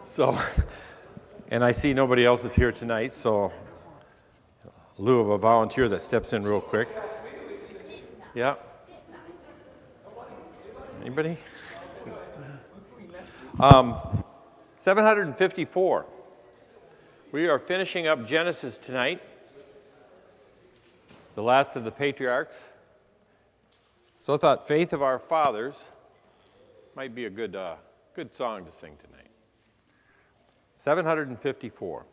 So, and I see nobody else is here tonight, so in lieu of a volunteer that steps in real quick. Yeah. Anybody? 754. We are finishing up Genesis tonight, the last of the patriarchs. So I thought Faith of Our Fathers might be a good song to sing tonight. 754.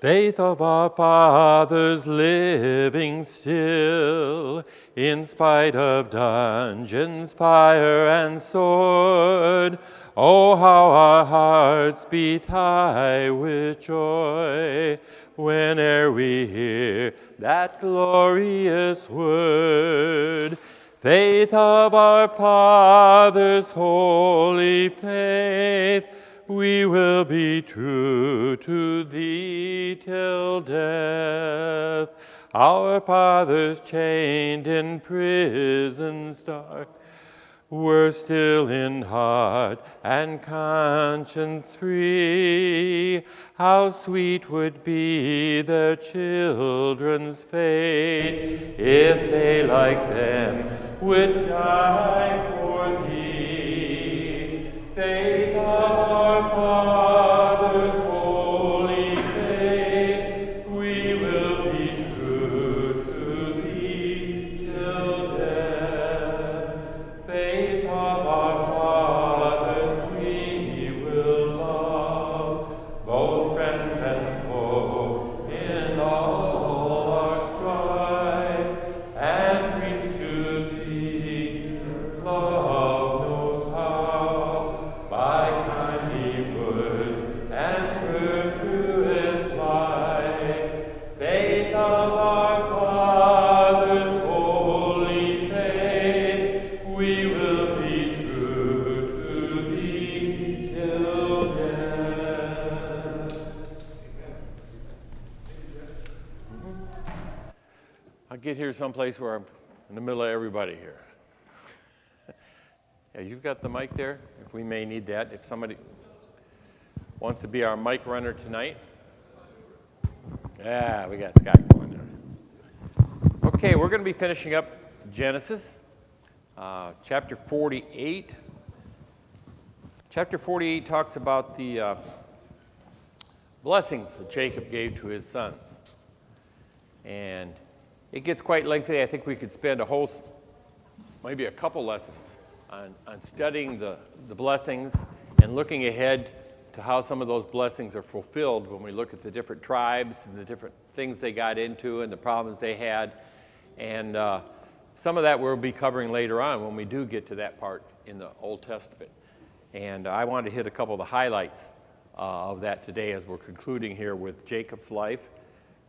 Faith of our fathers living still, in spite of dungeons, fire, and sword. Oh, how our hearts beat high with joy whene'er we hear that glorious word. Faith of our fathers, holy faith, we will be true to thee till death. Our fathers chained in prisons dark were still in heart and conscience free. How sweet would be their children's fate if they like them would die for thee. Faith of our fathers, holy faith, we will be true to thee till death. Faith of our fathers, we will love, both friends and foe, in all our strife, and preach to thee, love knows how, by kindly words and virtuous life. Faith of our fathers, holy faith, we will be true to thee till death. I'll get here someplace where I'm in the middle of everybody here. Yeah, you've got the mic there, if we may need that. If somebody wants to be our mic runner tonight. Yeah, we got Scott going there. Okay, we're going to be finishing up Genesis, chapter 48. Chapter 48 talks about the blessings that Jacob gave to his sons. And it gets quite lengthy. I think we could spend maybe a couple lessons on studying the blessings and looking ahead to how some of those blessings are fulfilled when we look at the different tribes and the different things they got into and the problems they had. And some of that we'll be covering later on when we do get to that part in the Old Testament. And I wanted to hit a couple of the highlights of that today as we're concluding here with Jacob's life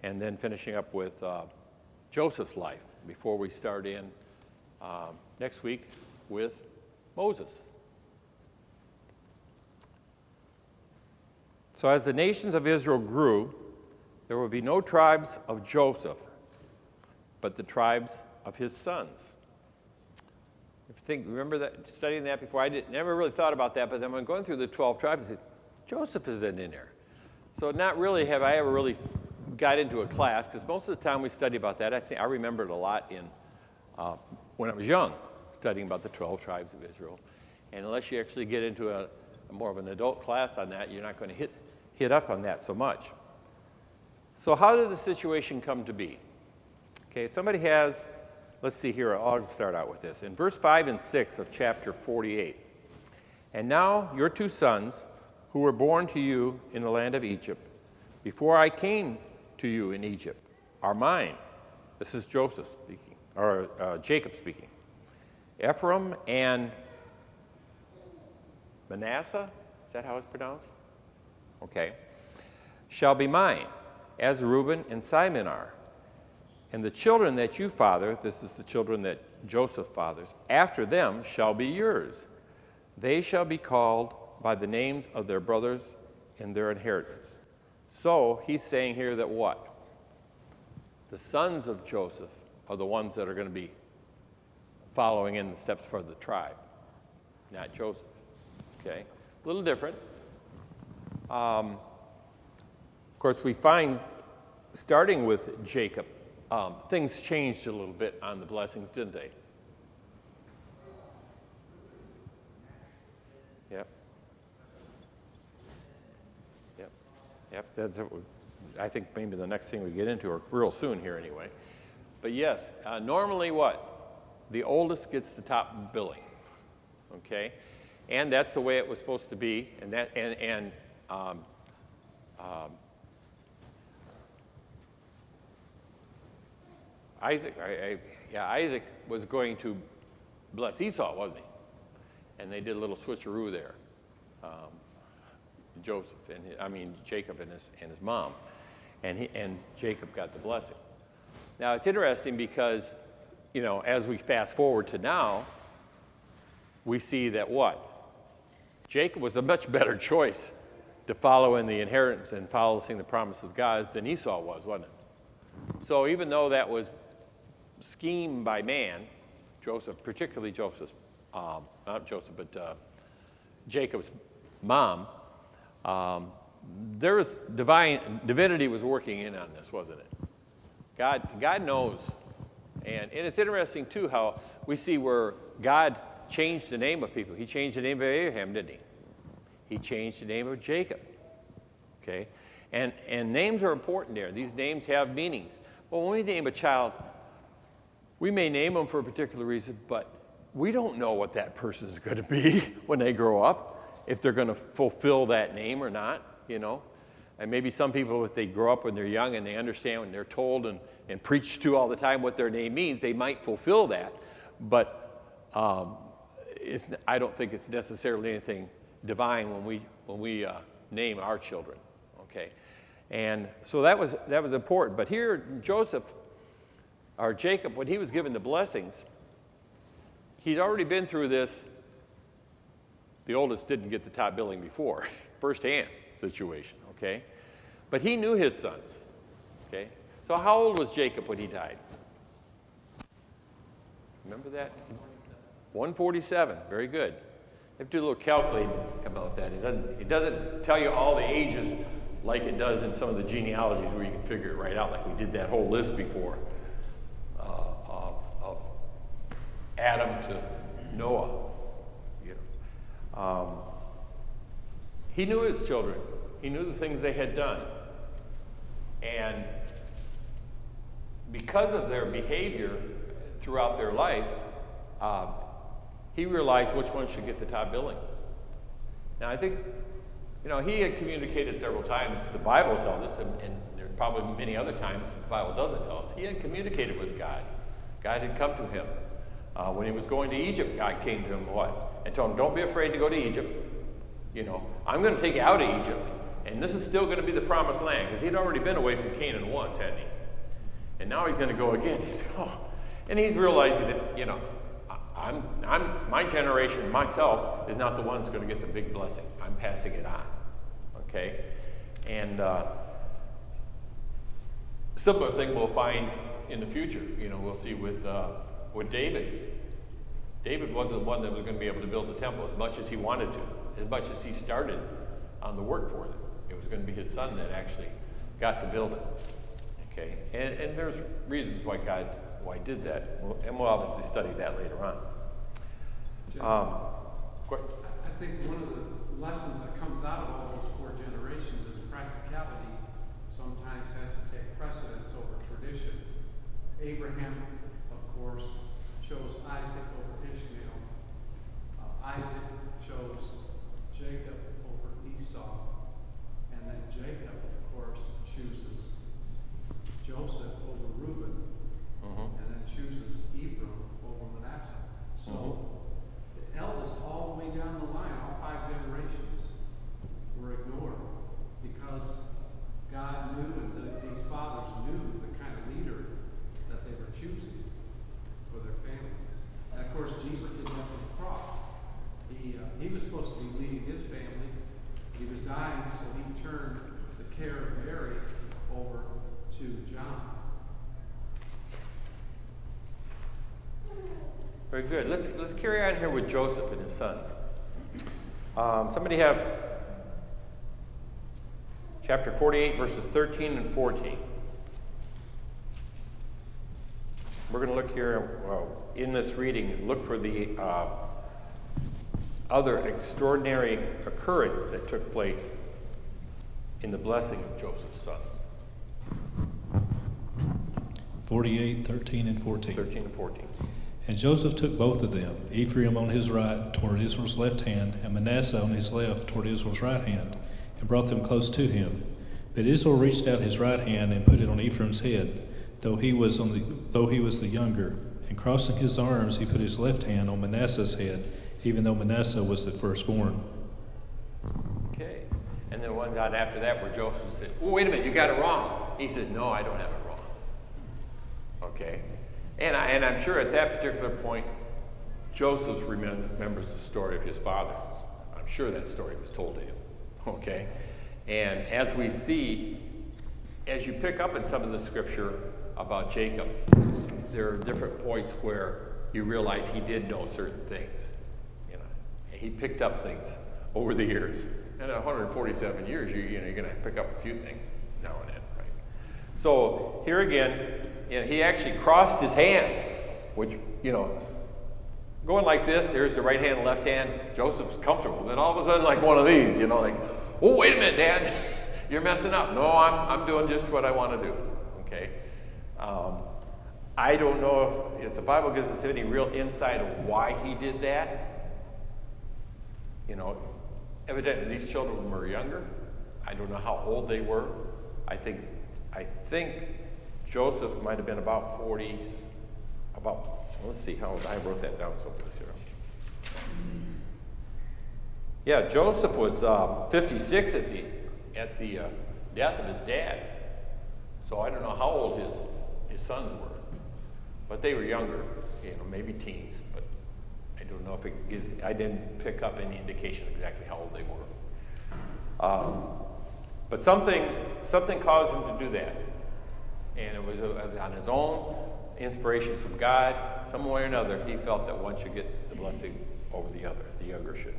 and then finishing up with Joseph's life before we start in next week with Moses. So as the nations of Israel grew, there would be no tribes of Joseph, but the tribes of his sons. Remember that, studying that before? I never really thought about that, but then when going through the 12 tribes, I said, Joseph isn't in there. So not really have I ever really got into a class, because most of the time we study about that, I remember it a lot when I was young, studying about the 12 tribes of Israel. And unless you actually get into a more of an adult class on that, you're not going to hit up on that so much. So how did the situation come to be? Okay, somebody has, let's see here, I'll start out with this. In verse 5 and 6 of chapter 48, and now your two sons, who were born to you in the land of Egypt, before I came to you in Egypt, are mine. This is Joseph speaking, or Jacob speaking. Ephraim and Manasseh, is that how it's pronounced? Okay. Shall be mine, as Reuben and Simon are. And the children that you father, this is the children that Joseph fathers, after them shall be yours. They shall be called by the names of their brothers in their inheritance. So he's saying here that what? The sons of Joseph are the ones that are going to be following in the steps for the tribe, not Joseph. Okay? A little different. Of course, we find, starting with Jacob, things changed a little bit on the blessings, didn't they? Yep. Yep. Yep. That's, I think maybe the next thing we get into, or real soon here anyway. But yes, normally what? The oldest gets the top billing. Okay? And that's the way it was supposed to be. And that Isaac was going to bless Esau, wasn't he? And they did a little switcheroo there. Jacob and his mom, and Jacob got the blessing. Now it's interesting because, as we fast forward to now, we see that what? Jacob was a much better choice to follow in the inheritance and following the promise of God than Esau was, wasn't it? So even though that was schemed by man, particularly Jacob's mom, there was divinity was working in on this, wasn't it? God knows. And it's interesting, too, how we see where God changed the name of people. He changed the name of Abraham, didn't he? He changed the name of Jacob. Okay? And names are important there. These names have meanings. Well, when we name a child, we may name them for a particular reason, but we don't know what that person is going to be when they grow up, if they're going to fulfill that name or not, And maybe some people, if they grow up when they're young and they understand when they're told and preached to all the time what their name means, they might fulfill that. But I don't think it's necessarily anything divine when we name our children. Okay, and so that was important. But here, Jacob, when he was given the blessings, he'd already been through this. The oldest didn't get the top billing before, firsthand situation. Okay, but he knew his sons. Okay, so how old was Jacob when he died? Remember that? 147. Very good. You have to do a little calculating about that. It doesn't tell you all the ages like it does in some of the genealogies where you can figure it right out, like we did that whole list before of Adam to Noah. He knew his children. He knew the things they had done. And because of their behavior throughout their life, he realized which one should get the top billing. Now, I think, he had communicated several times. The Bible tells us, and there are probably many other times the Bible doesn't tell us. He had communicated with God. God had come to him. When he was going to Egypt, God came to him, and told him, don't be afraid to go to Egypt. I'm going to take you out of Egypt. And this is still going to be the promised land, because he'd already been away from Canaan once, hadn't he? And now he's going to go again. And he's realizing that, my generation, myself, is not the one that's going to get the big blessing. I'm passing it on. Okay? And similar thing we'll find in the future. We'll see with David. David wasn't the one that was going to be able to build the temple as much as he wanted to, as much as he started on the work for it. It was going to be his son that actually got to build it. Okay? And there's reasons why God did that. And we'll obviously study that later on. I think one of the lessons that comes out of all those 4 generations is practicality sometimes has to take precedence over tradition. Abraham, of course, chose Isaac over Ishmael. Isaac chose Jacob over Esau. And then Jacob, of course, chooses Joseph over Reuben. And then chooses Ephraim over Manasseh. So the eldest all the way down the line, all 5 generations, were ignored because God knew and these fathers knew the kind of leader that they were choosing for their families. And of course, Jesus didn't have the cross. He was supposed to be leading his family. He was dying, so he turned the care of Mary over to John. Very good. Let's carry on here with Joseph and his sons. Somebody have chapter 48, verses 13 and 14. We're going to look here in this reading, look for the other extraordinary occurrence that took place in the blessing of Joseph's sons. 48, 13, and 14. 13 and 14. And Joseph took both of them, Ephraim on his right toward Israel's left hand, and Manasseh on his left toward Israel's right hand, and brought them close to him. But Israel reached out his right hand and put it on Ephraim's head, though he was the younger. And crossing his arms, he put his left hand on Manasseh's head, even though Manasseh was the firstborn. Okay. And then one time after that where Joseph said, oh, wait a minute, you got it wrong. He said, no, I don't have it wrong. Okay. And I'm sure at that particular point, Joseph remembers the story of his father. I'm sure that story was told to him. Okay. And as we see, as you pick up in some of the scripture about Jacob, there are different points where you realize he did know certain things. He picked up things over the years. And 147 years, you're going to pick up a few things now and then, right? So here again, he actually crossed his hands, which, going like this, there's the right hand and left hand, Joseph's comfortable. Then all of a sudden, like one of these, like, oh, wait a minute, Dad, you're messing up. No, I'm doing just what I want to do, okay? I don't know if the Bible gives us any real insight of why he did that. Evidently these children were younger. I don't know how old they were. I think Joseph might have been about 40, let's see how old, I wrote that down someplace here. Yeah, Joseph was 56 at the death of his dad. So I don't know how old his sons were. But they were younger, maybe teens, but I don't know if it gives, I didn't pick up any indication exactly how old they were. But something caused him to do that. And it was on his own inspiration from God. Some way or another, he felt that one should get the blessing over the other, the younger should.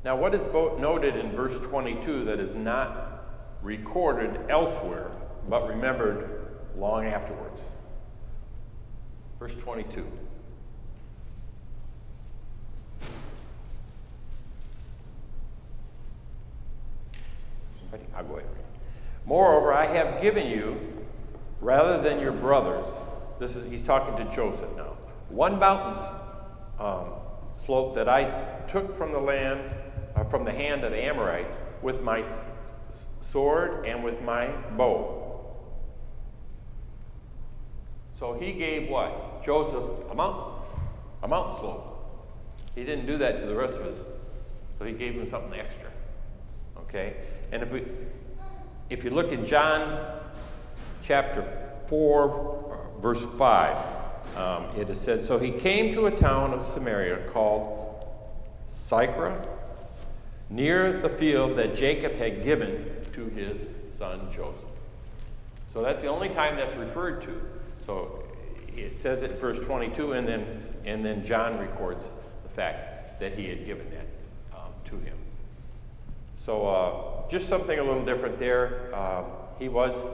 Now, what is noted in verse 22 that is not recorded elsewhere, but remembered long afterwards? Verse 22. I'll go ahead. Moreover, I have given you, rather than your brothers, he's talking to Joseph now, one mountain slope that I took from the land, from the hand of the Amorites, with my sword and with my bow. So he gave what? Joseph a mountain slope. He didn't do that to the rest of us, so he gave him something extra. Okay? And if you look at John chapter 4, verse 5, it is said, so he came to a town of Samaria called Sychar, near the field that Jacob had given to his son Joseph. So that's the only time that's referred to. So it says it in verse 22, and then John records the fact that he had given that to him. So just something a little different there. He was,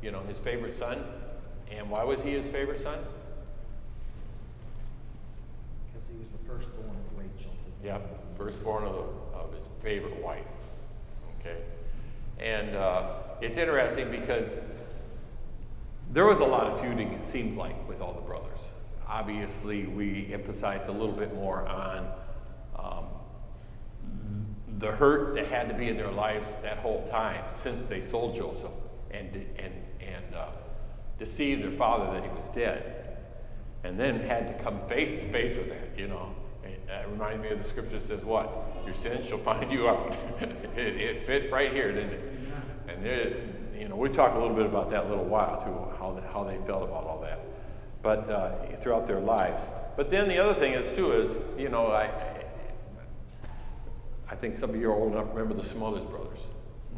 his favorite son. And why was he his favorite son? Because he was the firstborn of Rachel. Yep, firstborn of his favorite wife. Okay. And it's interesting because there was a lot of feuding, it seems like, with all the brothers. Obviously, we emphasize a little bit more on the hurt that had to be in their lives that whole time since they sold Joseph and deceived their father that he was dead, and then had to come face to face with that. It reminded me of the scripture that says, "What? Your sins shall find you out." it fit right here, didn't it? And we talked a little bit about that in a little while too, how they felt about all that, but throughout their lives. But then the other thing is I think some of you are old enough to remember the Smothers Brothers.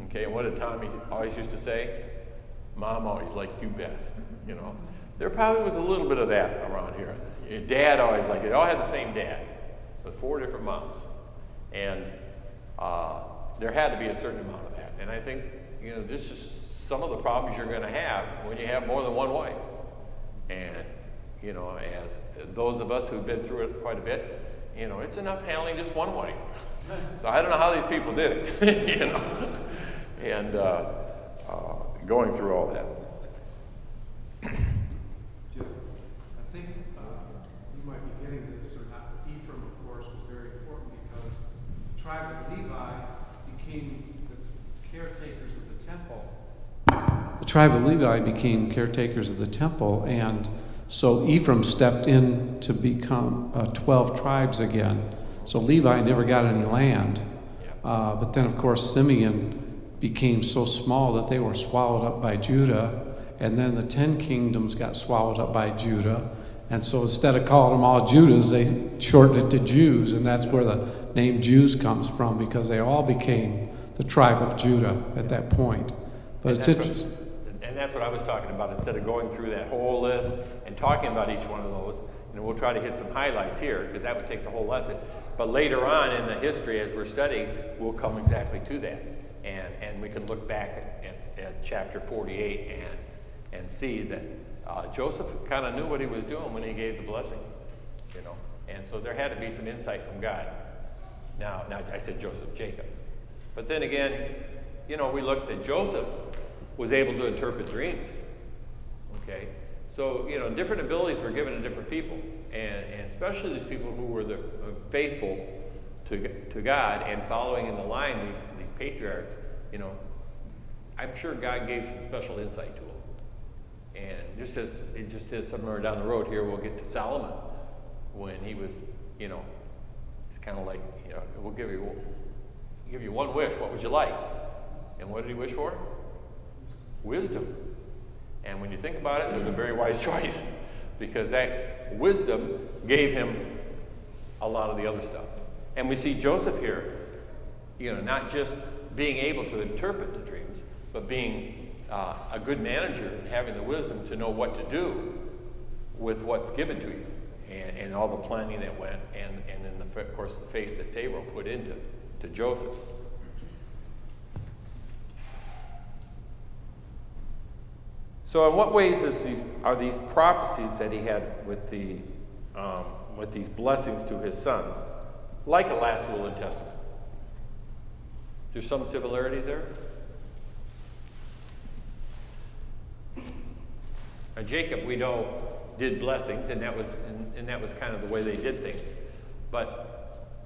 Okay, and what did Tommy always used to say? Mom always liked you best. There probably was a little bit of that around here. Dad always liked it. They all had the same dad, but 4 different moms. And there had to be a certain amount of that. And I think, this is some of the problems you're going to have when you have more than one wife. And, as those of us who've been through it quite a bit, it's enough handling just one wife. So I don't know how these people did it, and going through all that. Jim, I think you might be getting this or not, but Ephraim, of course, was very important because the tribe of Levi became the caretakers of the temple. The tribe of Levi became caretakers of the temple, and so Ephraim stepped in to become 12 tribes again. So Levi never got any land. But then, of course, Simeon became so small that they were swallowed up by Judah. And then the 10 kingdoms got swallowed up by Judah. And so instead of calling them all Judas, they shortened it to Jews. And that's where the name Jews comes from, because they all became the tribe of Judah at that point. But it's interesting. And that's what I was talking about. Instead of going through that whole list and talking about each one of those, we'll try to hit some highlights here, because that would take the whole lesson. But later on in the history, as we're studying, we'll come exactly to that. And we can look back at chapter 48 and see that Joseph kind of knew what he was doing when he gave the blessing, And so there had to be some insight from God. Now I said Jacob. But then again, we looked at Joseph was able to interpret dreams. Okay? So, different abilities were given to different people. And especially these people who were faithful to God and following in the line, these patriarchs, I'm sure God gave some special insight to them. And it just says somewhere down the road here, we'll get to Solomon when he was, it's kind of like, we'll give you one wish. What would you like? And what did he wish for? Wisdom. And when you think about it, it was a very wise choice, because that wisdom gave him a lot of the other stuff. And we see Joseph here, not just being able to interpret the dreams, but being a good manager and having the wisdom to know what to do with what's given to you, and all the planning that went, and then of course the faith that Pharaoh put into Joseph. So in what ways are these prophecies that he had with these blessings to his sons like a last will and testament? There's some similarities there. Now, Jacob, we know, did blessings, and that was kind of the way they did things. But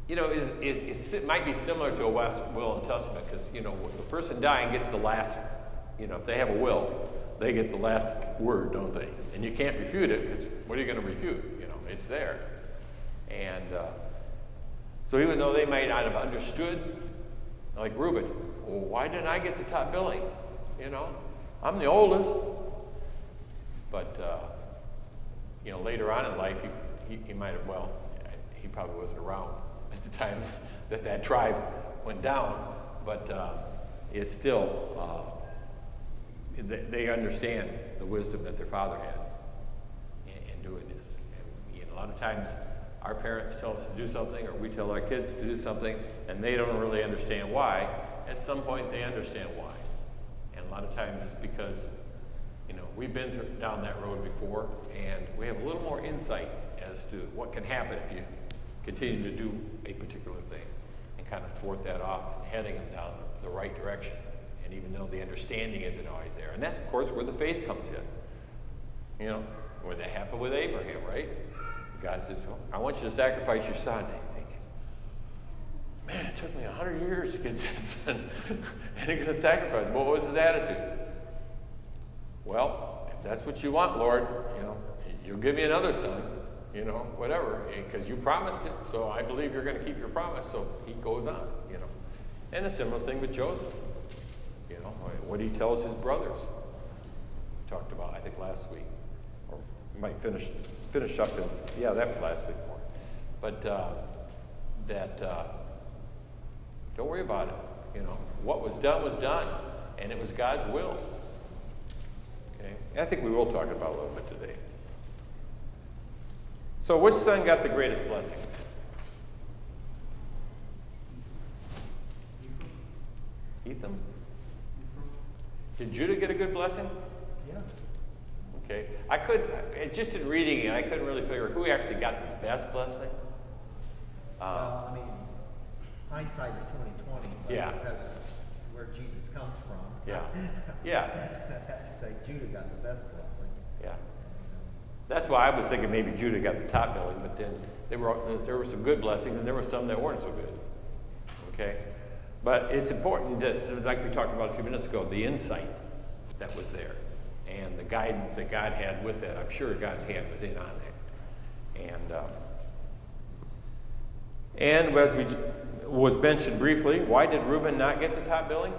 it might be similar to a last will and testament, because the person dying gets the last. If they have a will, they get the last word, don't they? And you can't refute it, because what are you going to refute? It's there. And so even though they might not have understood, like Reuben, well, why didn't I get the top billing? I'm the oldest. But, later on in life, he might have, he probably wasn't around at the time that tribe went down, but it's still... They understand the wisdom that their father had in doing this. And a lot of times our parents tell us to do something, or we tell our kids to do something, and they don't really understand why. At some point they understand why. And a lot of times it's because, we've been down that road before, and we have a little more insight as to what can happen if you continue to do a particular thing and kind of thwart that off, heading them down the right direction. And even though the understanding isn't always there. And that's, of course, where the faith comes in. Where that happened with Abraham, right? God says, well, I want you to sacrifice your son. And you're thinking, man, it took me 100 years to get this. And you're going to sacrifice. What was his attitude? Well, if that's what you want, Lord, you'll give me another son, whatever, because you promised it. So I believe you're going to keep your promise. So he goes on, And a similar thing with Joseph. What he tells his brothers. We talked about, I think, last week. Or might finish up in, that was last week more. But don't worry about it. What was done, and it was God's will. Okay? I think we will talk about it a little bit today. So which son got the greatest blessing? Ethan? Did Judah get a good blessing? Yeah. Okay. Just in reading it, I couldn't really figure who actually got the best blessing. Well, I mean, hindsight is 20/20. But Yeah. Because where Jesus comes from. Yeah. Yeah. I have to say Judah got the best blessing. Yeah. That's why I was thinking maybe Judah got the top billing, but then there were some good blessings and there were some that weren't so good. Okay? But it's important that, like we talked about a few minutes ago, the insight that was there and the guidance that God had with it. I'm sure God's hand was in on that. And as was mentioned briefly, why did Reuben not get the top billing?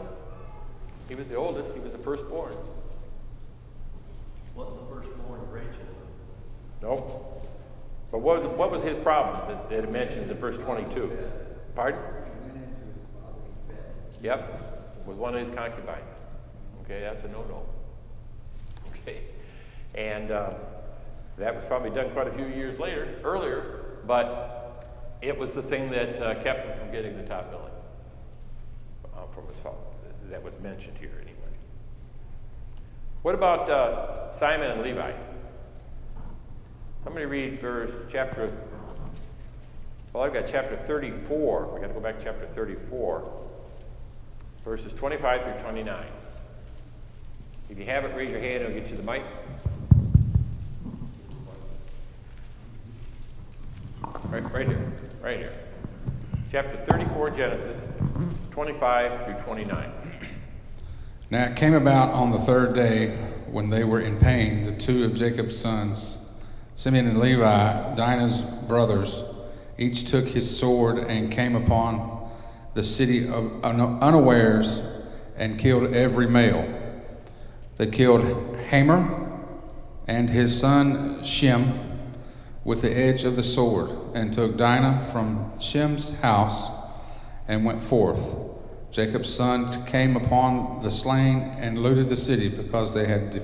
He was the oldest. He was the firstborn. Wasn't the firstborn of Rachel? Nope. But what was his problem that it mentions in verse 22? Pardon? He went into his father's bed. Yep. Was one of his concubines. Okay, that's a no-no. Okay. And that was probably done quite a few years earlier, but it was the thing that kept him from getting the top billing from his father. That was mentioned here anyway. What about Simon and Levi? Somebody read I've got chapter 34. We got to go back to chapter 34, verses 25 through 29. If you have it, raise your hand, and I'll get you the mic. Right here. Chapter 34, Genesis, 25 through 29. Now it came about on the third day, when they were in pain, the two of Jacob's sons, Simeon and Levi, Dinah's brothers, each took his sword and came upon the city of unawares and killed every male. They killed Hamor and his son Shem with the edge of the sword, and took Dinah from Shem's house and went forth. Jacob's sons came upon the slain and looted the city, because they had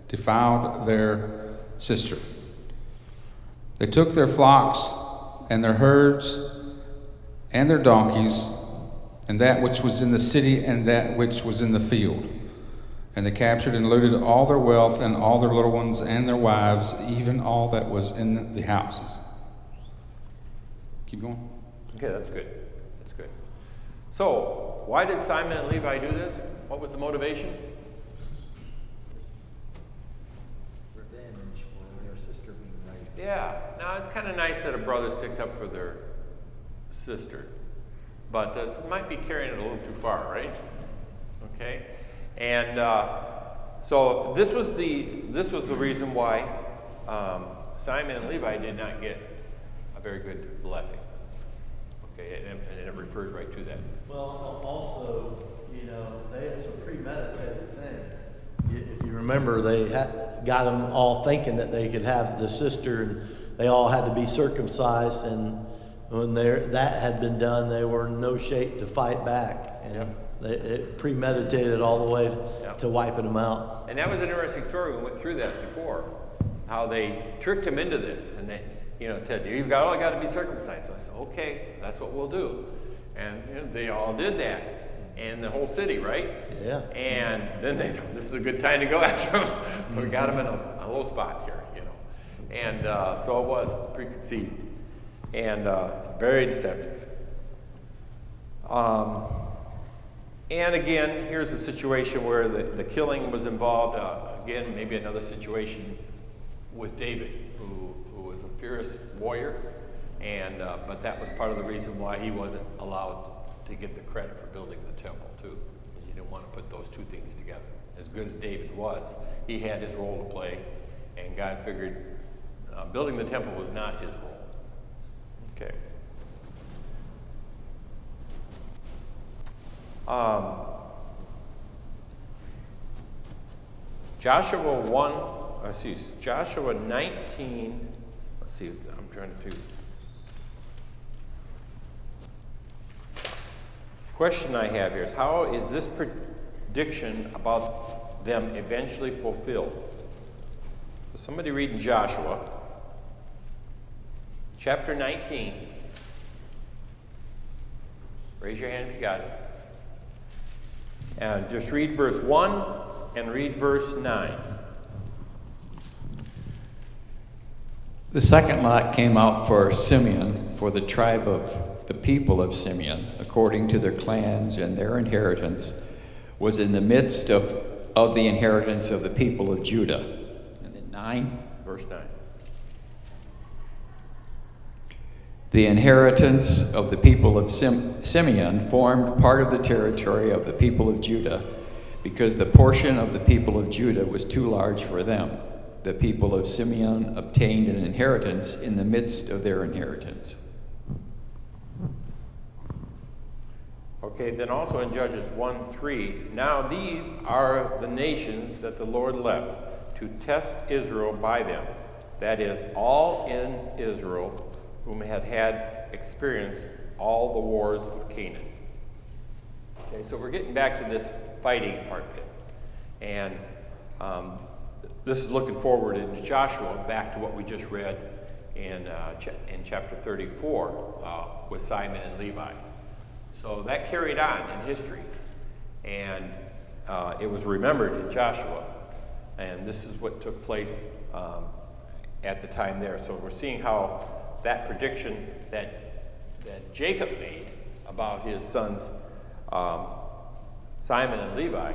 defiled their sister. They took their flocks and their herds and their donkeys, and that which was in the city and that which was in the field. And they captured and looted all their wealth and all their little ones and their wives, even all that was in the houses. Keep going. Okay, that's good. That's good. So, why did Simon and Levi do this? What was the motivation? Revenge for their sister being raped. Yeah. Now, it's kind of nice that a brother sticks up for their sister, but this might be carrying it a little too far, right? Okay. And so this was the reason why Simon and Levi did not get a very good blessing. Okay, and it referred right to that. Well, also, it was a premeditated thing. If you remember, they got them all thinking that they could have the sister, and they all had to be circumcised, and when that had been done, they were in no shape to fight back. And it premeditated all the way to wiping them out. And that was an interesting story. We went through that before, how they tricked him into this. And they, Ted, you've got to be circumcised. So I said, okay, that's what we'll do. And they all did that. And the whole city, right? Yeah. And then they thought, this is a good time to go after him. We got him in a low spot here, And so it was preconceived and very deceptive. And again, here's a situation where the killing was involved. Again, maybe another situation with David, who was a fierce warrior, but that was part of the reason why he wasn't allowed to get the credit for building the temple too. Because you didn't want to put those two things together. As good as David was, he had his role to play, and God figured building the temple was not his role. Okay. Joshua 19, let's see, I'm trying to figure. Question I have here is, how is this prediction about them eventually fulfilled? So somebody read in Joshua, chapter 19. Raise your hand if you got it. And just read verse 1 and read verse 9. The second lot came out for Simeon, for the tribe of the people of Simeon, according to their clans, and their inheritance was in the midst of the inheritance of the people of Judah. And then 9. Verse 9. The inheritance of the people of Simeon formed part of the territory of the people of Judah, because the portion of the people of Judah was too large for them. The people of Simeon obtained an inheritance in the midst of their inheritance. Okay, then also in Judges 1:3, now these are the nations that the Lord left to test Israel by them. That is, all in Israel whom had experienced all the wars of Canaan. Okay, so we're getting back to this fighting part of it. And this is looking forward in Joshua back to what we just read in chapter 34 with Simon and Levi. So that carried on in history, and it was remembered in Joshua, and this is what took place at the time there. So we're seeing how that prediction that Jacob made about his sons Simon and Levi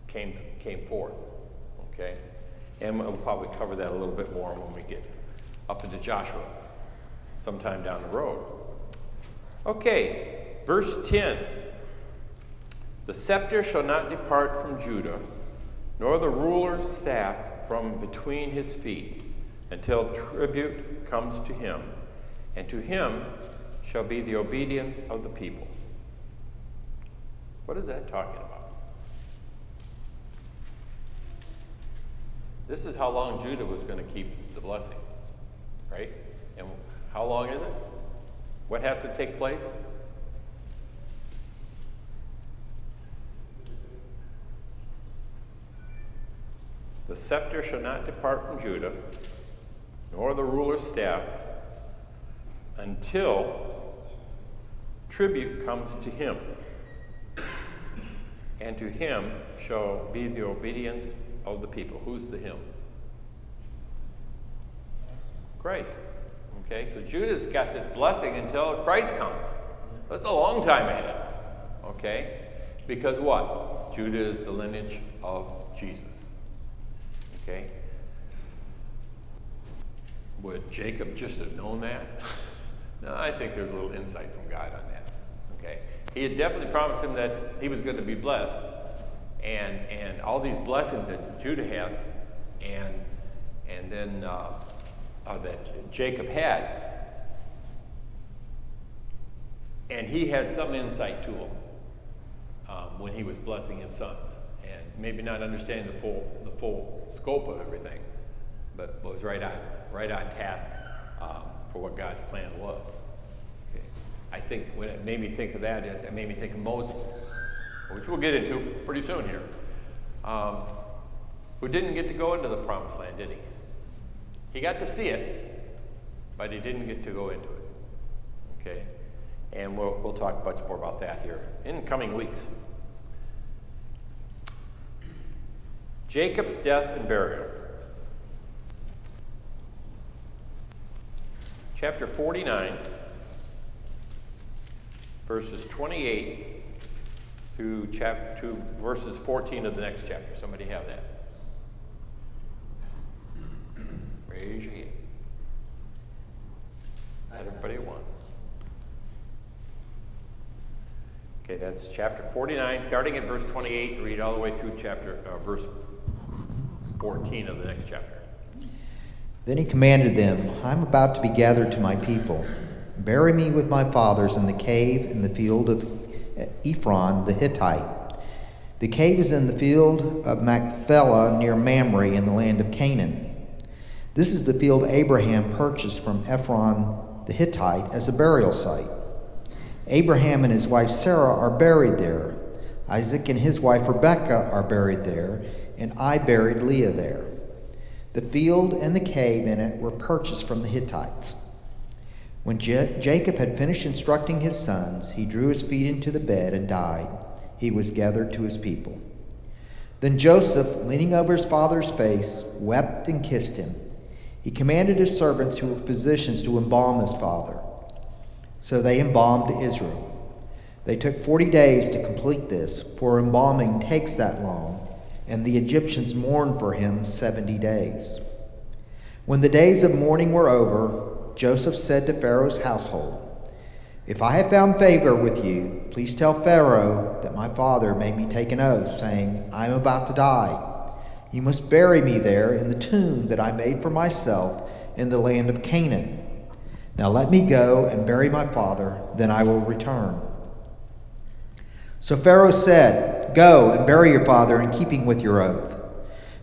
came forth. Okay, and we'll probably cover that a little bit more when we get up into Joshua sometime down the road. Okay, verse 10. The scepter shall not depart from Judah, nor the ruler's staff from between his feet, until tribute comes to him, and to him shall be the obedience of the people. What is that talking about? This is how long Judah was going to keep the blessing, right? And how long is it? What has to take place? The scepter shall not depart from Judah, nor the ruler's staff, until tribute comes to him, and to him shall be the obedience of the people. Who's the him? Christ. Okay, so Judah's got this blessing until Christ comes. That's a long time ahead. Okay? Because what? Judah is the lineage of Jesus. Okay? Would Jacob just have known that? No, I think there's a little insight from God on that. Okay? He had definitely promised him that he was going to be blessed, and all these blessings that Judah had, and then that Jacob had, and he had some insight to him when he was blessing his sons, and maybe not understanding the full scope of everything, but was right on task for what God's plan was. Okay. I think when it made me think of that, it made me think of Moses, which we'll get into pretty soon here, who didn't get to go into the promised land, did he? He got to see it, but he didn't get to go into it. Okay? And we'll talk much more about that here in coming weeks. Jacob's death and burial. Chapter 49, verses 28 through verses 14 of the next chapter. Somebody have that? Raise your hand. Not everybody at once. Okay, that's chapter 49, starting at verse 28, and read all the way through verse 14 of the next chapter. Then he commanded them, I am about to be gathered to my people. Bury me with my fathers in the cave in the field of Ephron the Hittite. The cave is in the field of Machpelah near Mamre in the land of Canaan. This is the field Abraham purchased from Ephron the Hittite as a burial site. Abraham and his wife Sarah are buried there. Isaac and his wife Rebekah are buried there, and I buried Leah there. The field and the cave in it were purchased from the Hittites. When Jacob had finished instructing his sons, he drew his feet into the bed and died. he was gathered to his people. Then Joseph, leaning over his father's face, wept and kissed him. He commanded his servants who were physicians to embalm his father. So they embalmed Israel. They took 40 days to complete this, for embalming takes that long, and the Egyptians mourned for him 70 days. When the days of mourning were over, Joseph said to Pharaoh's household, "If I have found favor with you, please tell Pharaoh that my father made me take an oath, saying, 'I am about to die. You must bury me there in the tomb that I made for myself in the land of Canaan. Now let me go and bury my father, then I will return.' So Pharaoh said, 'Go and bury your father in keeping with your oath.'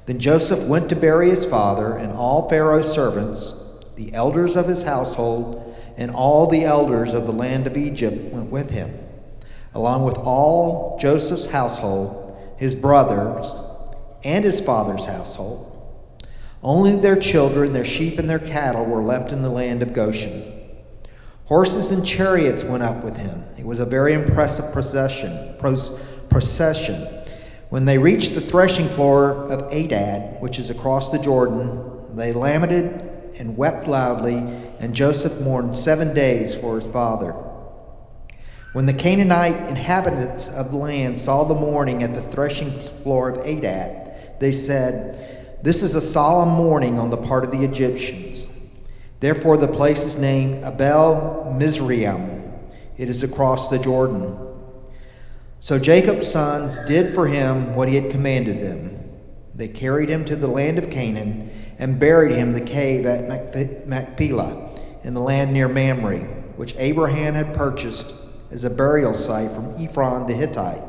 Then Joseph went to bury his father, and all Pharaoh's servants, the elders of his household, and all the elders of the land of Egypt went with him, along with all Joseph's household, his brothers, and his father's household. Only their children, their sheep, and their cattle were left in the land of Goshen. Horses and chariots went up with him. It was a very impressive procession. When they reached the threshing floor of Adad, which is across the Jordan, they lamented and wept loudly, and Joseph mourned 7 days for his father. When the Canaanite inhabitants of the land saw the mourning at the threshing floor of Adad, they said, 'This is a solemn mourning on the part of the Egyptians.' Therefore the place is named Abel Mizraim. It is across the Jordan. So Jacob's sons did for him what he had commanded them. They carried him to the land of Canaan and buried him in the cave at Machpelah in the land near Mamre, which Abraham had purchased as a burial site from Ephron the Hittite.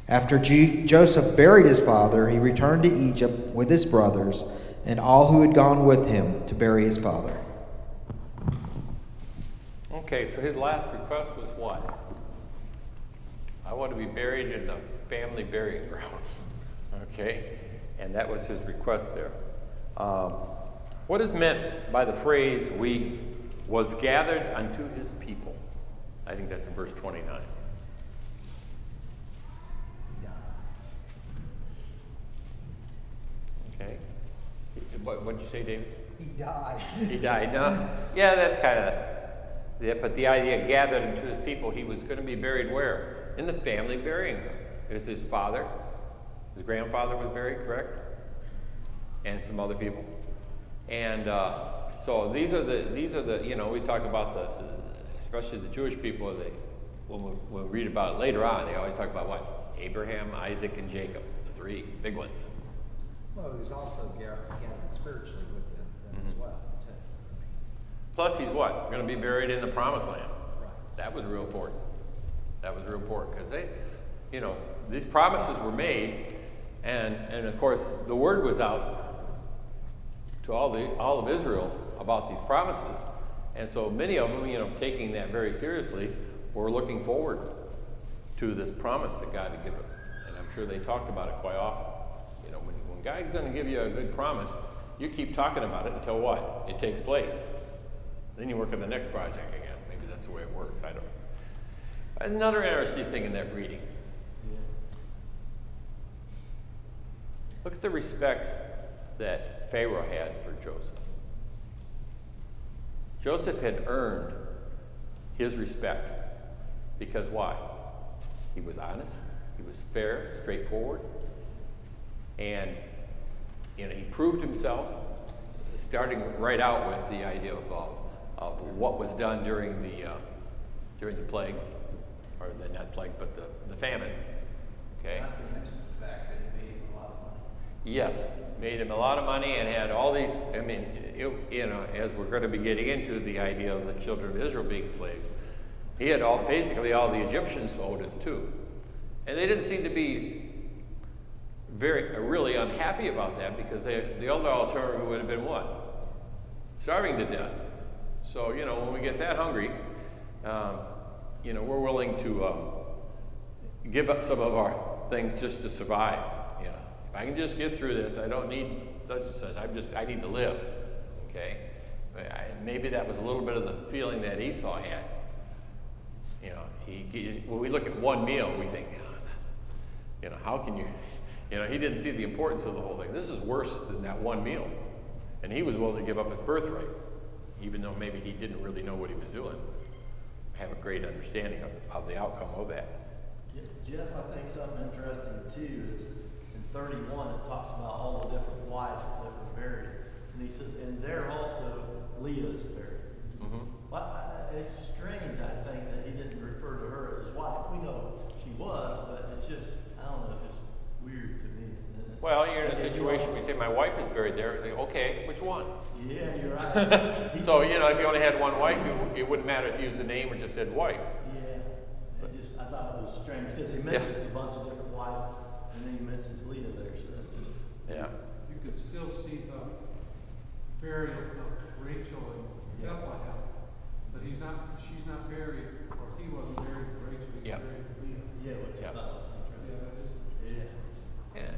After Joseph buried his father, he returned to Egypt with his brothers and all who had gone with him to bury his father." Okay, so his last request was what? I want to be buried in the family burying ground. Okay, and that was his request there. What is meant by the phrase, "we was gathered unto his people"? I think that's in verse 29. Okay. What did you say, David? He died. He died. No. Yeah, that's kind of it. But the idea, gathered into his people, he was going to be buried where? In the family burying ground. It was his father. His grandfather was buried, correct? And some other people. And so these are the we talk about especially the Jewish people. When we read about it later on, they always talk about what? Abraham, Isaac, and Jacob, the three big ones. Well, he was also gathered spiritually with them as well. Plus, he's what? Going to be buried in the Promised Land. Right. That was real important. That was real important because these promises were made, and of course the word was out to all of Israel about these promises, and so many of them, taking that very seriously, were looking forward to this promise that God had given, and I'm sure they talked about it quite often. When God's going to give you a good promise, you keep talking about it until what? It takes place. Then you work on the next project, I guess. Maybe that's the way it works. I don't know. Another interesting thing in that reading. Look at the respect that Pharaoh had for Joseph. Joseph had earned his respect because why? He was honest, he was fair, straightforward, and he proved himself, starting right out with the idea of what was done during the plagues, or not plague, but the famine. Okay. Not to mention the fact that he made him a lot of money. Yes, made him a lot of money and had all these. As we're going to be getting into the idea of the children of Israel being slaves, he had basically all the Egyptians owed him too, and they didn't seem to be really unhappy about that because the other alternative would have been what? Starving to death. So when we get that hungry, we're willing to give up some of our things just to survive. If I can just get through this, I don't need such and such. I need to live. Okay. Maybe that was a little bit of the feeling that Esau had. When we look at one meal, we think, How can you, he didn't see the importance of the whole thing. This is worse than that one meal. And he was willing to give up his birthright, even though maybe he didn't really know what he was doing. Have a great understanding of the outcome of that. Jeff, I think something interesting too is in 31 it talks about all the different wives that were buried. And he says, and there also Leah is buried. Mm-hmm. Well, it's strange, I think, that he didn't refer to her as his wife. We know she was, but it's just, I don't know, just weird to me. Well, you're in a situation where you say, my wife is buried there. They, okay, which one? Yeah, you're right. So, if you only had one wife, it wouldn't matter if you used the name or just said wife. Yeah, I thought it was strange because he mentions a bunch of different wives, and then he mentions Leah there, so that's just... Yeah. You could still see the burial of Rachel in Bethlehem, but she's not buried, or he wasn't buried with Rachel, he was buried with Leah. Yeah, which I thought was interesting. Yeah, that is. Yeah.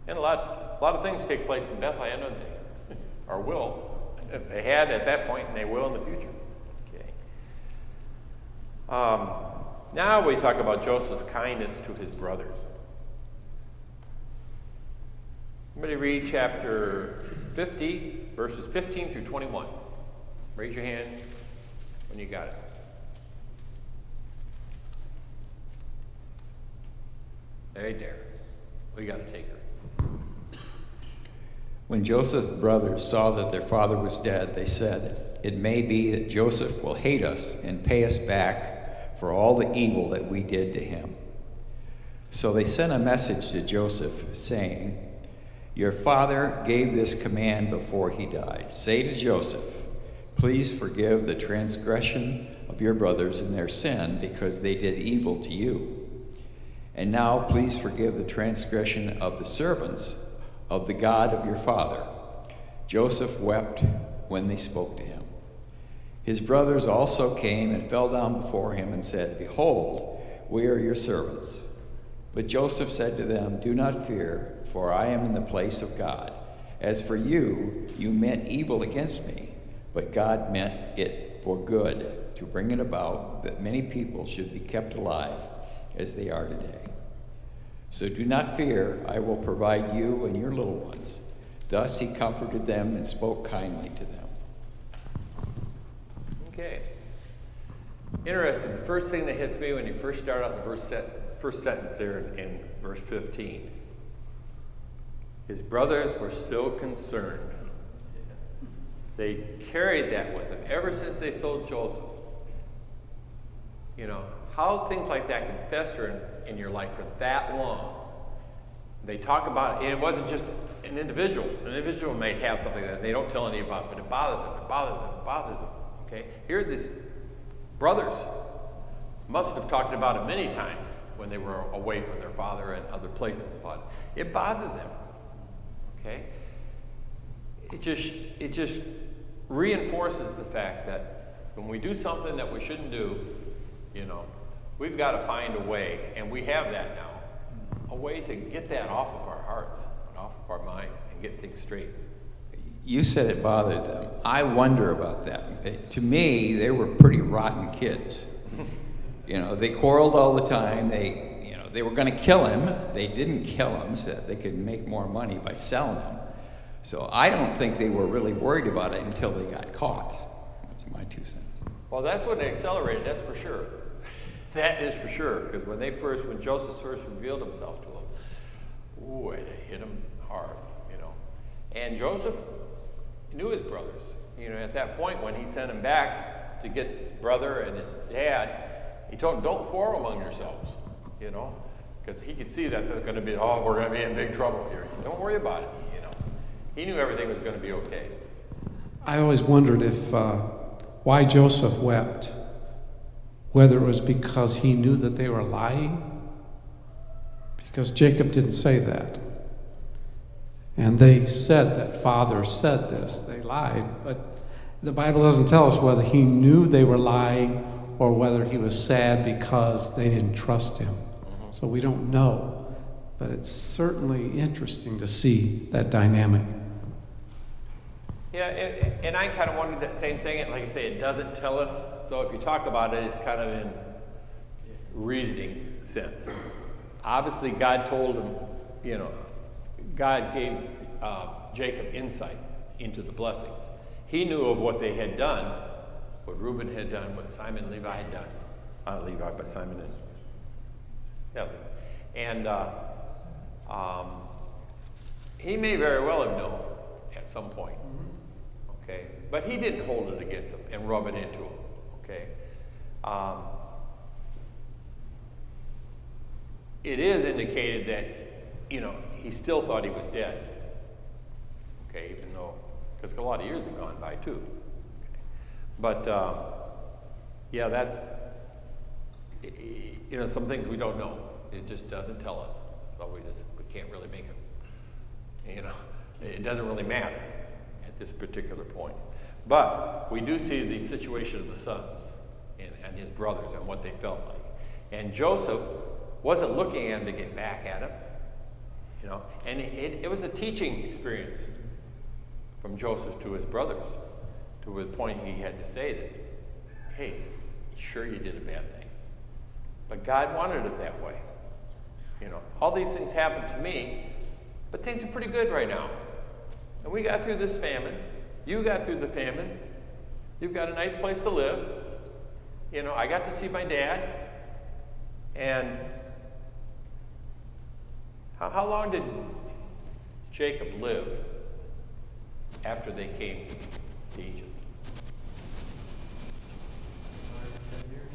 And a lot of things take place in Bethlehem, don't they? Or will. They had at that point, and they will in the future. Okay. Now we talk about Joseph's kindness to his brothers. Somebody read chapter 50, verses 15 through 21. Raise your hand when you got it. Right there. We got to take her. When Joseph's brothers saw that their father was dead, they said, "It may be that Joseph will hate us and pay us back for all the evil that we did to him." So they sent a message to Joseph saying, "Your father gave this command before he died. Say to Joseph, 'Please forgive the transgression of your brothers and their sin because they did evil to you. And now please forgive the transgression of the servants of the God of your father.' Joseph wept when they spoke to him. His brothers also came and fell down before him and said, 'Behold, we are your servants.' But Joseph said to them, 'Do not fear, for I am in the place of God. As for you, you meant evil against me, but God meant it for good, to bring it about that many people should be kept alive as they are today. So do not fear, I will provide you and your little ones.' Thus he comforted them and spoke kindly to them." Okay. Interesting. The first thing that hits me when you first start out the first sentence there in verse 15. His brothers were still concerned. They carried that with them ever since they sold Joseph. How things like that can fester in your life for that long. They talk about it, and it wasn't just an individual. An individual may have something that they don't tell any about, but it bothers them, it bothers them, it bothers them. Okay? Here these brothers must have talked about it many times when they were away from their father and other places about it. It bothered them. Okay? It just reinforces the fact that when we do something that we shouldn't do, we've got to find a way, and we have that now, a way to get that off of our hearts and off of our minds and get things straight. You said it bothered them. I wonder about that. To me, they were pretty rotten kids. They quarreled all the time. They were going to kill him. They didn't kill him so that they could make more money by selling him. So I don't think they were really worried about it until they got caught. That's my 2 cents. Well, that's when they accelerated, that's for sure. That is for sure, because when Joseph first revealed himself to them, boy, they hit him hard, And Joseph knew his brothers. At that point when he sent him back to get his brother and his dad, he told them, don't quarrel among yourselves, because he could see that there's going to be, we're going to be in big trouble here. Don't worry about it, He knew everything was going to be okay. I always wondered why Joseph wept. Whether it was because he knew that they were lying, because Jacob didn't say that. And they said that father said this. They lied, but the Bible doesn't tell us whether he knew they were lying or whether he was sad because they didn't trust him. So we don't know, but it's certainly interesting to see that dynamic. Yeah, and I kind of wondered that same thing. Like I say, it doesn't tell us. So if you talk about it, it's kind of in reasoning sense. obviously God told him, God gave Jacob insight into the blessings. He knew of what they had done, what Reuben had done, what Simon and Levi had done. Not Levi, but Simon and, yeah. And he may very well have known at some point, okay? But he didn't hold it against him and rub it into him, okay? It is indicated that, he still thought he was dead, okay, even though, because a lot of years have gone by too. Okay. But, yeah, that's, some things we don't know. It just doesn't tell us. So we can't really make it, it doesn't really matter at this particular point. But we do see the situation of the sons and his brothers and what they felt like. And Joseph wasn't looking at him to get back at him, and it was a teaching experience from Joseph to his brothers, to the point he had to say that, hey, sure you did a bad thing, but God wanted it that way. All these things happened to me, but things are pretty good right now. And we got through this famine. You got through the famine. You've got a nice place to live. I got to see my dad. And how long did Jacob live after they came to Egypt? 10 years?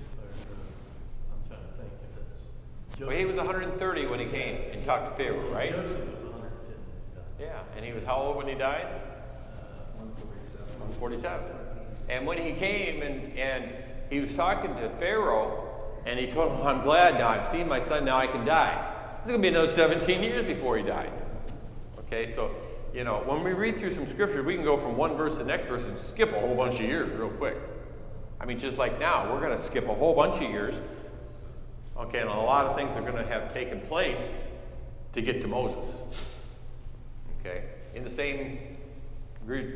I'm trying to think if it's... Well, he was 130 when he came and talked to Pharaoh, right? Joseph was 110. Yeah, and he was how old when he died? 147. 47. And when he came and he was talking to Pharaoh, and he told him, I'm glad now, I've seen my son, now I can die. It's going to be another 17 years before he died. Okay, so, when we read through some scripture, we can go from one verse to the next verse and skip a whole bunch of years real quick. I mean, just like now, we're going to skip a whole bunch of years. Okay, and a lot of things are going to have taken place to get to Moses. Okay, in the same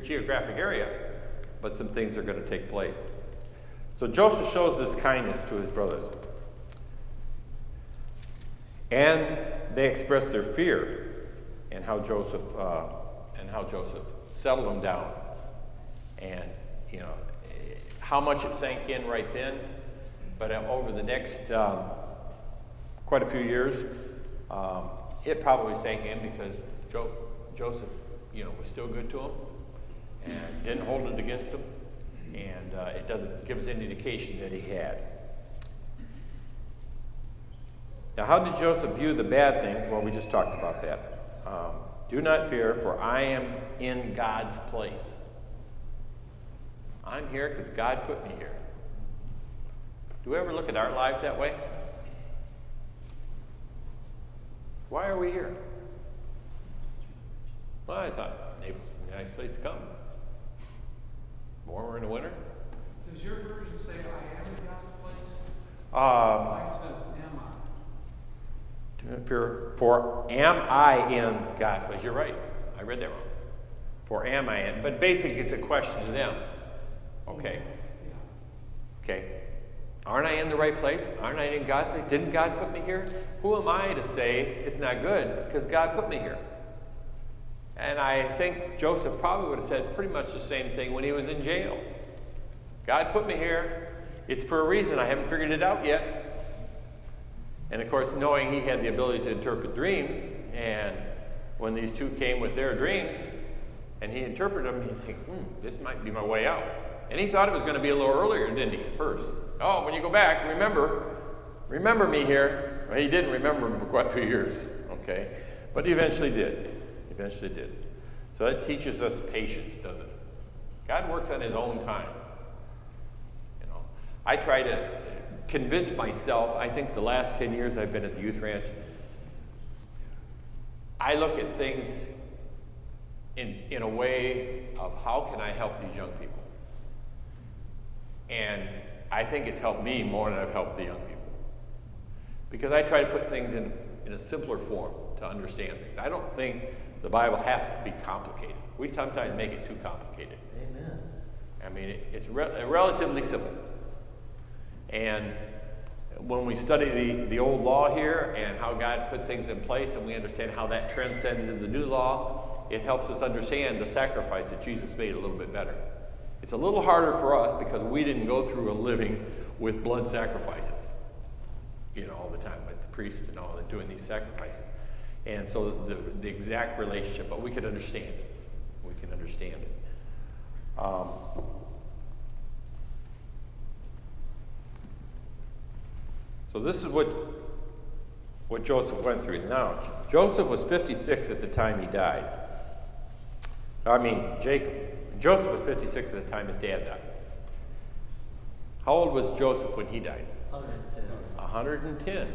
geographic area, but some things are going to take place. So Joseph shows this kindness to his brothers. And they express their fear in how Joseph settled them down. And, how much it sank in right then, but over the next quite a few years, it probably sank in because Joseph, was still good to him and didn't hold it against him. And it doesn't give us any indication that he had. Now, how did Joseph view the bad things? Well, we just talked about that. Do not fear, for I am in God's place. I'm here because God put me here. Do we ever look at our lives that way? Why are we here? Well, I thought Naples would be a nice place to come. Warmer in the winter. Does your version say I am in God's place? Mine says am I. Do not fear, for am I in God's place? You're right. I read that wrong. For am I in? But basically, it's a question to them. Okay. Okay. Aren't I in the right place? Aren't I in God's place? Didn't God put me here? Who am I to say it's not good because God put me here? And I think Joseph probably would have said pretty much the same thing when he was in jail. God put me here. It's for a reason. I haven't figured it out yet. And of course, knowing he had the ability to interpret dreams, and when these two came with their dreams, and he interpreted them, he'd think, this might be my way out. And he thought it was going to be a little earlier, didn't he, at first? Oh, when you go back, remember me here. Well, he didn't remember him for quite a few years, okay? But he eventually did. Eventually did. So that teaches us patience, doesn't it? God works on his own time. I try to convince myself, I think the last 10 years I've been at the youth ranch, I look at things in a way of how can I help these young people? And I think it's helped me more than I've helped the young people. Because I try to put things in a simpler form to understand things. I don't think the Bible has to be complicated. We sometimes make it too complicated. Amen. I mean, it's relatively simple. And when we study the old law here and how God put things in place and we understand how that transcended into the new law, it helps us understand the sacrifice that Jesus made a little bit better. It's a little harder for us because we didn't go through a living with blood sacrifices, all the time with the priest and all that doing these sacrifices. And so the exact relationship, but we can understand it. We can understand it. So this is what Joseph went through. Now, Joseph was 56 at the time he died. Jacob. Joseph was 56 at the time his dad died. How old was Joseph when he died? 110. 110.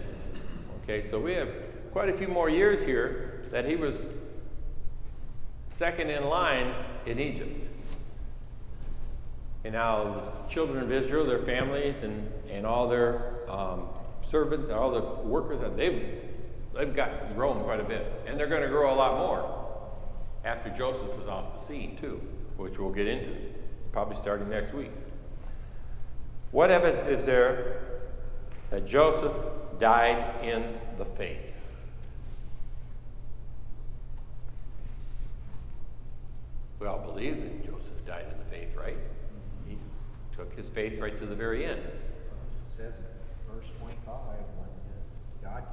Okay, so we have quite a few more years here that he was second in line in Egypt. And now the children of Israel, their families, and all their servants, all the workers, they've grown quite a bit. And they're going to grow a lot more after Joseph is off the scene too, which we'll get into, probably starting next week. What evidence is there that Joseph died in the faith? We all believe that Joseph died in the faith, right? He took his faith right to the very end. It says in verse 25, when God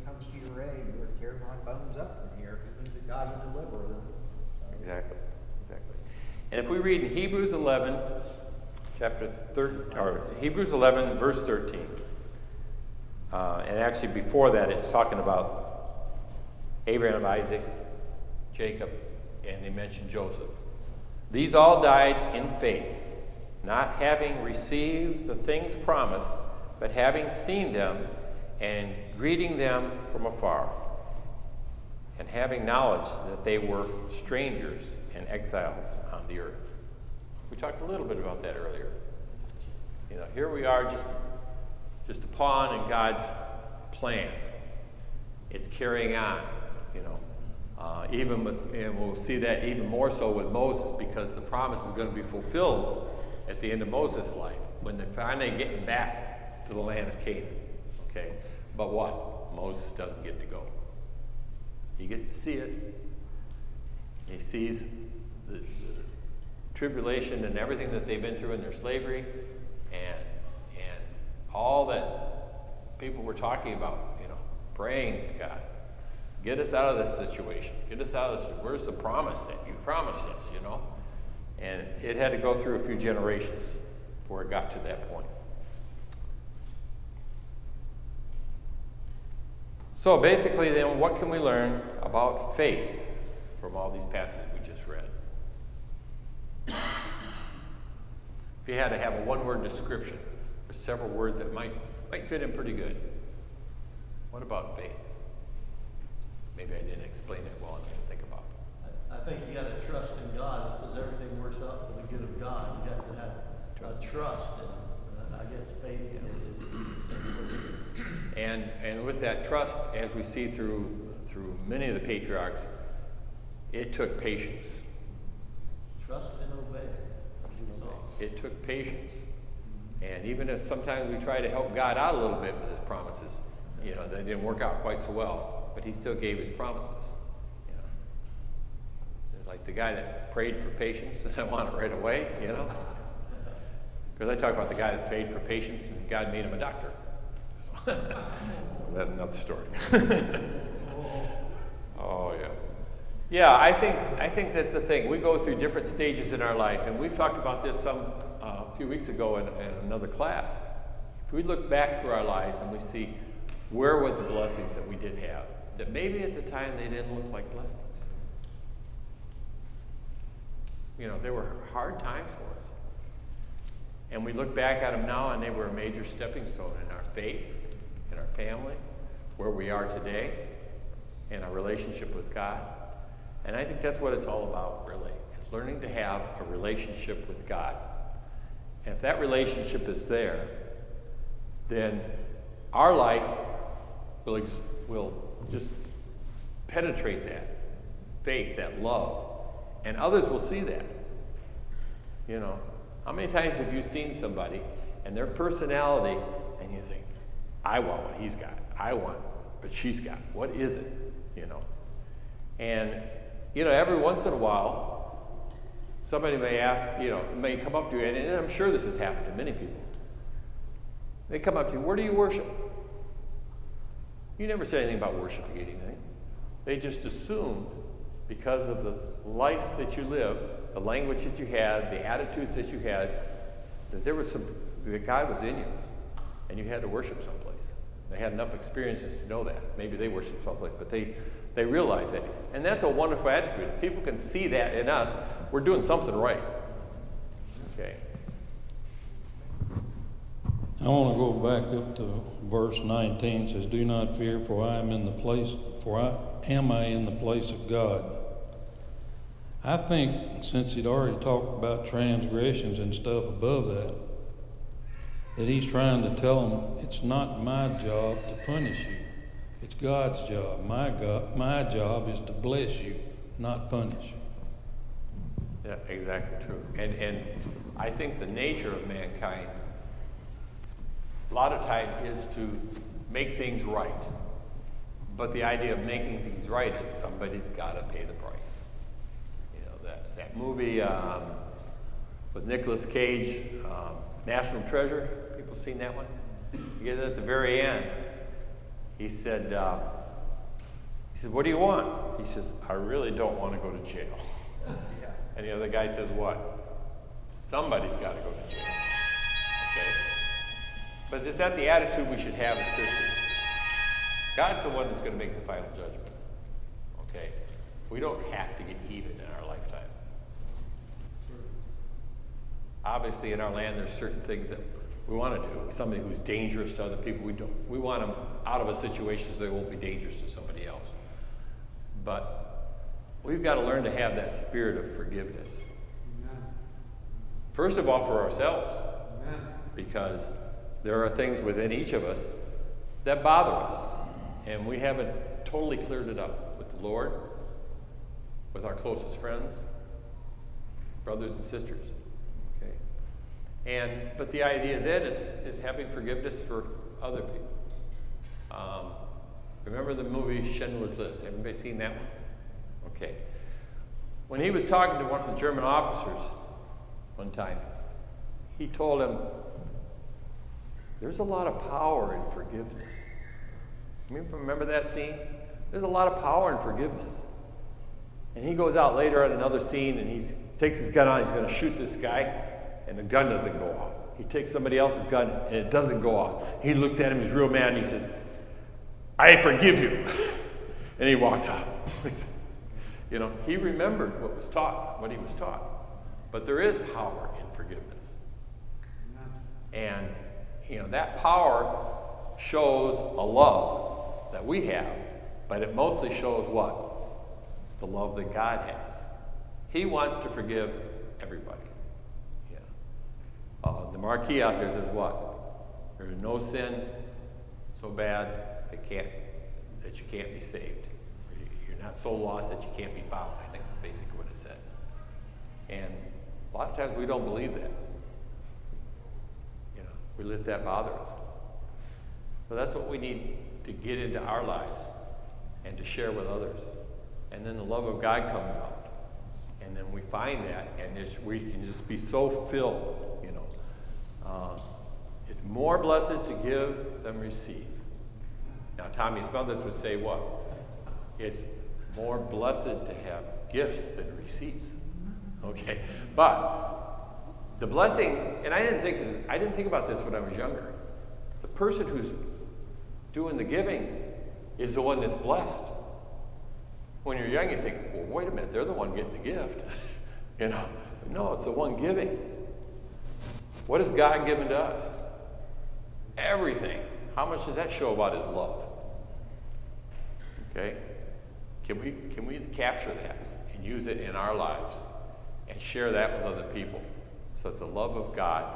comes to your aid, you are to carry my bones up from here. It means that God will deliver them. So. Exactly. And if we read in Hebrews 11, Hebrews 11, verse 13, and actually before that, it's talking about Abraham, Isaac, Jacob, and they mention Joseph. These all died in faith, not having received the things promised, but having seen them and greeting them from afar, and having knowledge that they were strangers and exiles on the earth. We talked a little bit about that earlier. Here we are, just a pawn in God's plan. It's carrying on, and we'll see that even more so with Moses, because the promise is going to be fulfilled at the end of Moses' life when they're finally getting back to the land of Canaan. Okay, but what? Moses doesn't get to go. He gets to see it. He sees the tribulation and everything that they've been through in their slavery, and all that people were talking about, praying to God, get us out of this situation, get us out of this. Where's the promise that you promised us, And it had to go through a few generations before it got to that point. So basically then, what can we learn about faith from all these passages we just read? If you had to have a one-word description, there's several words that might fit in pretty good. What about faith? Maybe I didn't explain it well enough to think about. I think you got to trust in God. It says everything works out for the good of God. You got to have a trust, and I guess faith is the same word. And with that trust, as we see through many of the patriarchs, it took patience. Trust and obey. It took patience. And even if sometimes we try to help God out a little bit with his promises, they didn't work out quite so well, but he still gave his promises. Like the guy that prayed for patience and I want it right away, Because I talk about the guy that prayed for patience and God made him a doctor. So, that's another story. Oh, yes. Yeah, I think that's the thing. We go through different stages in our life, and we've talked about this a few weeks ago in another class. If we look back through our lives and we see where were the blessings that we did have, that maybe at the time they didn't look like blessings. They were hard times for us. And we look back at them now, and they were a major stepping stone in our faith, in our family, where we are today, in our relationship with God. And I think that's what it's all about, really. It's learning to have a relationship with God. And if that relationship is there, then our life will just penetrate that faith, that love. And others will see that. How many times have you seen somebody and their personality, and you think, I want what he's got. I want what she's got. What is it? And, every once in a while, somebody may ask, may come up to you, and I'm sure this has happened to many people. They come up to you, where do you worship? You never say anything about worshiping anything. They just assumed, because of the life that you live, the language that you had, the attitudes that you had, that God was in you, and you had to worship someplace. They had enough experiences to know that. Maybe they worship someplace, but they realize that. And that's a wonderful attitude. If people can see that in us, we're doing something right. Okay. I want to go back up to verse 19. It says, "Do not fear, for I am in the place of God." I think since he'd already talked about transgressions and stuff above that he's trying to tell them, it's not my job to punish you. It's God's job. My job is to bless you, not punish you. Yeah, exactly true. And I think the nature of mankind, a lot of time, is to make things right. But the idea of making things right is somebody's got to pay the price. That movie with Nicolas Cage, National Treasure. People seen that one? You get it at the very end. He said, "What do you want?" He says, "I really don't want to go to jail." Yeah. And the other guy says, "What?" "Somebody's got to go to jail." Okay? But is that the attitude we should have as Christians? God's the one that's going to make the final judgment. Okay? We don't have to get even in our lifetime. Obviously, in our land, there's certain things that we want to do. Somebody who's dangerous to other people, we want them out of a situation so they won't be dangerous to somebody else. But we've got to learn to have that spirit of forgiveness. Amen. First of all, for ourselves. Amen. Because there are things within each of us that bother us. And we haven't totally cleared it up with the Lord, with our closest friends, brothers and sisters. But the idea then is having forgiveness for other people. Remember the movie Schindler's List? Everybody seen that one? Okay. When he was talking to one of the German officers one time, he told him, there's a lot of power in forgiveness. Remember that scene? There's a lot of power in forgiveness. And he goes out later at another scene and he takes his gun out, he's going to shoot this guy, and the gun doesn't go off. He takes somebody else's gun and it doesn't go off. He looks at him, he's real mad, and he says, "I forgive you." And he walks out. He remembered what he was taught. But there is power in forgiveness. And, that power shows a love that we have, but it mostly shows what? The love that God has. He wants to forgive everybody. The marquee out there says what? There is no sin so bad that you can't be saved. You're not so lost that you can't be found. I think that's basically what it said. And a lot of times we don't believe that. We let that bother us. So that's what we need to get into our lives and to share with others. And then the love of God comes out. And then we find that, and we can just be so filled, it's more blessed to give than receive. Now, Tommy Smothers would say what? It's more blessed to have gifts than receipts. Okay? But the blessing, and I didn't think about this when I was younger. The person who's doing the giving is the one that's blessed. When you're young, you think, well, wait a minute, they're the one getting the gift. No, it's the one giving. What has God given to us? Everything. How much does that show about his love? Okay? Can we capture that and use it in our lives and share that with other people so that the love of God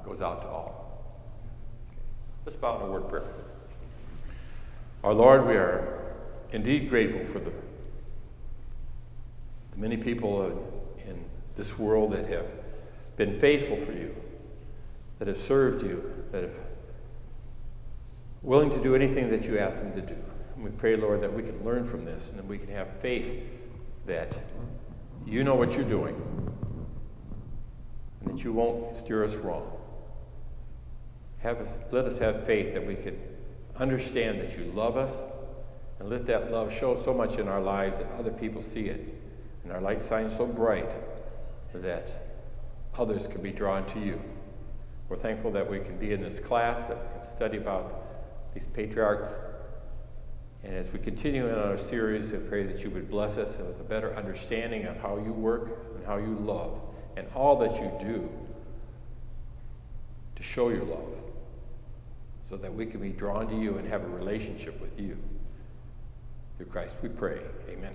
goes out to all? Okay. Let's bow in a word of prayer. Our Lord, we are indeed grateful for the many people in this world that have been faithful for you, that have served you, that have willing to do anything that you ask them to do. And we pray, Lord, that we can learn from this and that we can have faith that you know what you're doing and that you won't steer us wrong. Let us have faith that we can understand that you love us, and let that love show so much in our lives that other people see it, and our light shines so bright that others can be drawn to you. We're thankful that we can be in this class, that we can study about these patriarchs. And as we continue in our series, I pray that you would bless us with a better understanding of how you work and how you love and all that you do to show your love, so that we can be drawn to you and have a relationship with you. Through Christ we pray. Amen.